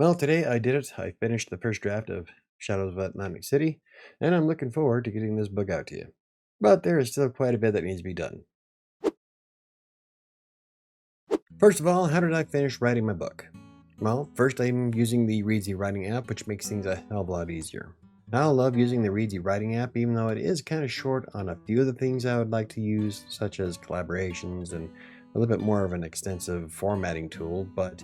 Well, today I did it. I finished the first draft of Shadows of Atlantic City, and I'm looking forward to getting this book out to you. But there is still quite a bit that needs to be done. First of all, how did I finish writing my book? Well, first I'm using the Readsy Writing app, which makes things a hell of a lot easier. I love using the Readsy Writing app, even though it is kind of short on a few of the things I would like to use, such as collaborations and a little bit more of an extensive formatting tool, but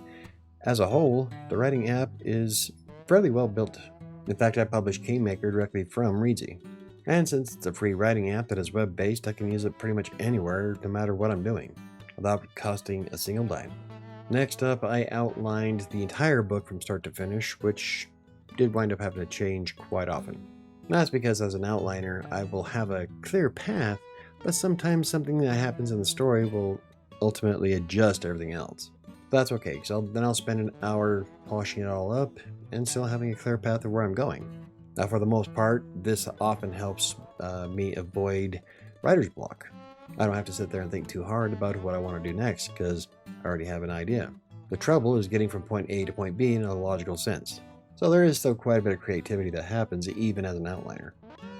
as a whole, the writing app is fairly well built. In fact, I publish Kingmaker directly from Readsy. And since it's a free writing app that is web based, I can use it pretty much anywhere, no matter what I'm doing, without costing a single dime. Next up, I outlined the entire book from start to finish, which did wind up having to change quite often. That's because as an outliner, I will have a clear path, but sometimes something that happens in the story will ultimately adjust everything else. That's okay, so then I'll spend an hour polishing it all up and still having a clear path of where I'm going. Now, for the most part, this often helps me avoid writer's block. I don't have to sit there and think too hard about what I want to do next because I already have an idea. The trouble is getting from point A to point B in a logical sense. So there is still quite a bit of creativity that happens even as an outliner.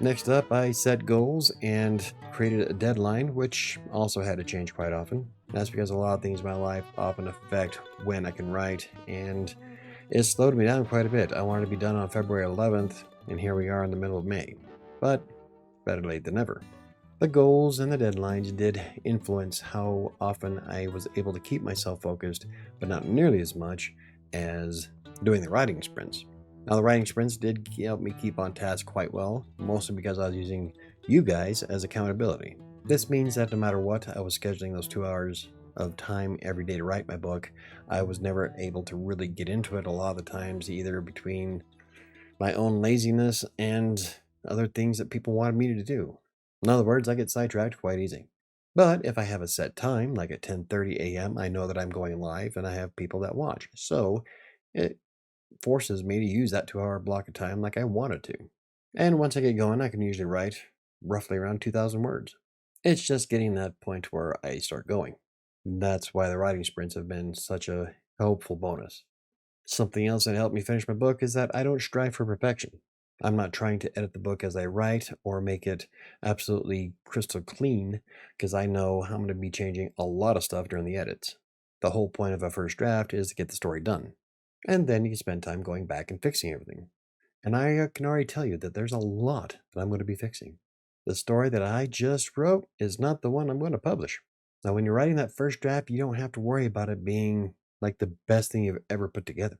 Next up, I set goals and created a deadline, which also had to change quite often. That's because a lot of things in my life often affect when I can write, and it slowed me down quite a bit. I wanted to be done on February 11th, and here we are in the middle of May. But better late than never. The goals and the deadlines did influence how often I was able to keep myself focused, but not nearly as much as doing the writing sprints. Now, the writing sprints did help me keep on task quite well, mostly because I was using you guys as accountability. This means that no matter what, I was scheduling those 2 hours of time every day to write my book. I was never able to really get into it a lot of the times, either between my own laziness and other things that people wanted me to do. In other words, I get sidetracked quite easy. But if I have a set time, like at 10:30 a.m., I know that I'm going live and I have people that watch. So it forces me to use that 2 hour block of time like I wanted to. And once I get going, I can usually write roughly around 2,000 words. It's just getting that point where I start going. That's why the writing sprints have been such a helpful bonus. Something else that helped me finish my book is that I don't strive for perfection. I'm not trying to edit the book as I write or make it absolutely crystal clean because I know I'm going to be changing a lot of stuff during the edits. The whole point of a first draft is to get the story done. And then you can spend time going back and fixing everything. And I can already tell you that there's a lot that I'm going to be fixing. The story that I just wrote is not the one I'm going to publish. Now, when you're writing that first draft, you don't have to worry about it being like the best thing you've ever put together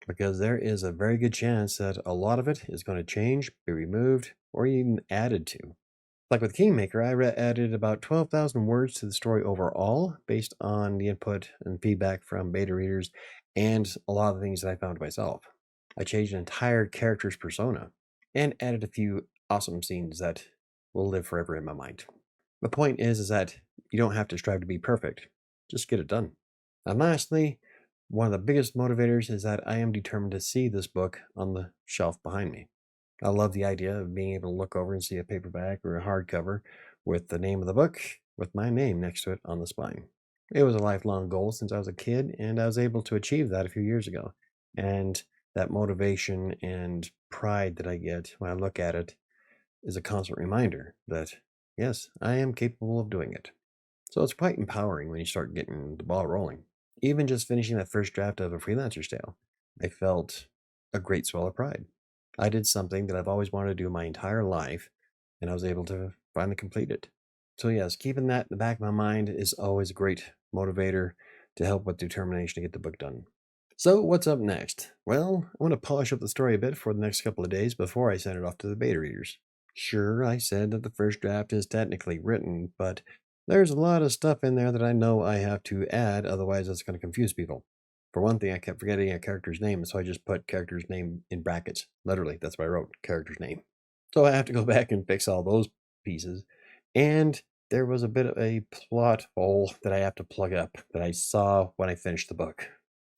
because there is a very good chance that a lot of it is going to change, be removed, or even added to. Like with Kingmaker, I added about 12,000 words to the story overall based on the input and feedback from beta readers and a lot of the things that I found myself. I changed an entire character's persona and added a few awesome scenes that will live forever in my mind. The point is that you don't have to strive to be perfect. Just get it done. And lastly, one of the biggest motivators is that I am determined to see this book on the shelf behind me. I love the idea of being able to look over and see a paperback or a hardcover with the name of the book with my name next to it on the spine. It was a lifelong goal since I was a kid, and I was able to achieve that a few years ago. And that motivation and pride that I get when I look at it is a constant reminder that, yes, I am capable of doing it. So it's quite empowering when you start getting the ball rolling. Even just finishing that first draft of A Freelancer's Tale, I felt a great swell of pride. I did something that I've always wanted to do my entire life, and I was able to finally complete it. So, yes, keeping that in the back of my mind is always a great motivator to help with determination to get the book done. So, what's up next? Well, I want to polish up the story a bit for the next couple of days before I send it off to the beta readers. Sure, I said that the first draft is technically written, but there's a lot of stuff in there that I know I have to add, otherwise, it's going to confuse people. For one thing, I kept forgetting a character's name, so I just put character's name in brackets. Literally, that's what I wrote, character's name. So I have to go back and fix all those pieces. And there was a bit of a plot hole that I have to plug up that I saw when I finished the book.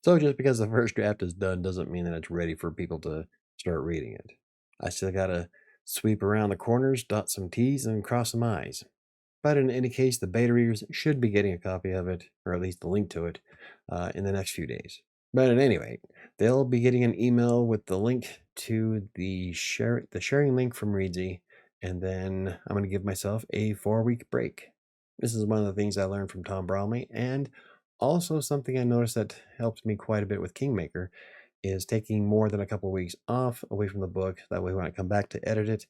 So just because the first draft is done doesn't mean that it's ready for people to start reading it. I still gotta sweep around the corners, dot some T's, and cross some I's. But in any case, the beta readers should be getting a copy of it, or at least a link to it, in the next few days. But at any rate, They'll be getting an email with the link to the sharing link from Reedsy, and then I'm going to give myself a 4-week break. This is one of the things I learned from Tom Bromley, and also something I noticed that helped me quite a bit with Kingmaker is taking more than a couple of weeks off away from the book. That way when I come back to edit it,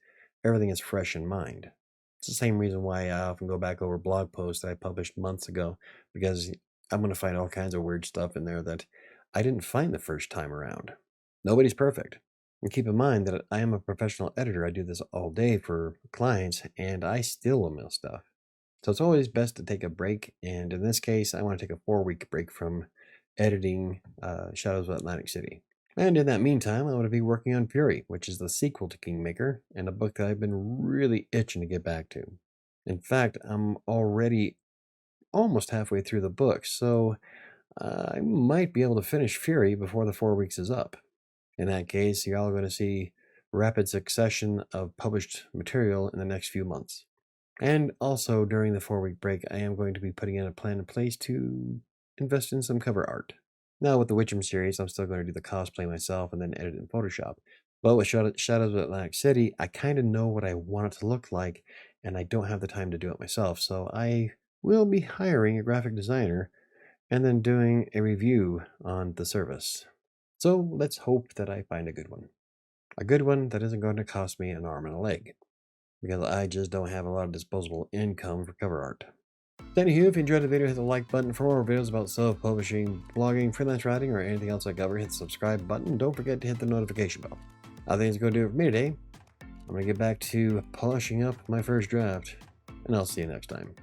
everything is fresh in mind. It's the same reason why I often go back over blog posts that I published months ago, because I'm going to find all kinds of weird stuff in there that I didn't find the first time around. Nobody's perfect. And keep in mind that I am a professional editor. I do this all day for clients, and I still will miss stuff. So it's always best to take a break. And in this case, I want to take a 4-week break from editing Shadows of Atlantic City. And in that meantime, I want to be working on Fury, which is the sequel to Kingmaker, and a book that I've been really itching to get back to. In fact, I'm already almost halfway through the book, so I might be able to finish Fury before the 4 weeks is up. In that case, you're all going to see rapid succession of published material in the next few months. And also during the 4-week break, I am going to be putting in a plan in place to invest in some cover art. Now with the Witchem series, I'm still going to do the cosplay myself and then edit in Photoshop. But with Shadows of Atlantic City, I kind of know what I want it to look like, and I don't have the time to do it myself. So I will be hiring a graphic designer and then doing a review on the service. So let's hope that I find a good one. A good one that isn't going to cost me an arm and a leg, because I just don't have a lot of disposable income for cover art. So anywho, if you enjoyed the video, hit the like button. For more videos about self-publishing, blogging, freelance writing, or anything else I cover, hit the subscribe button. Don't forget to hit the notification bell. I think it's going to do it for me today. I'm going to get back to polishing up my first draft, and I'll see you next time.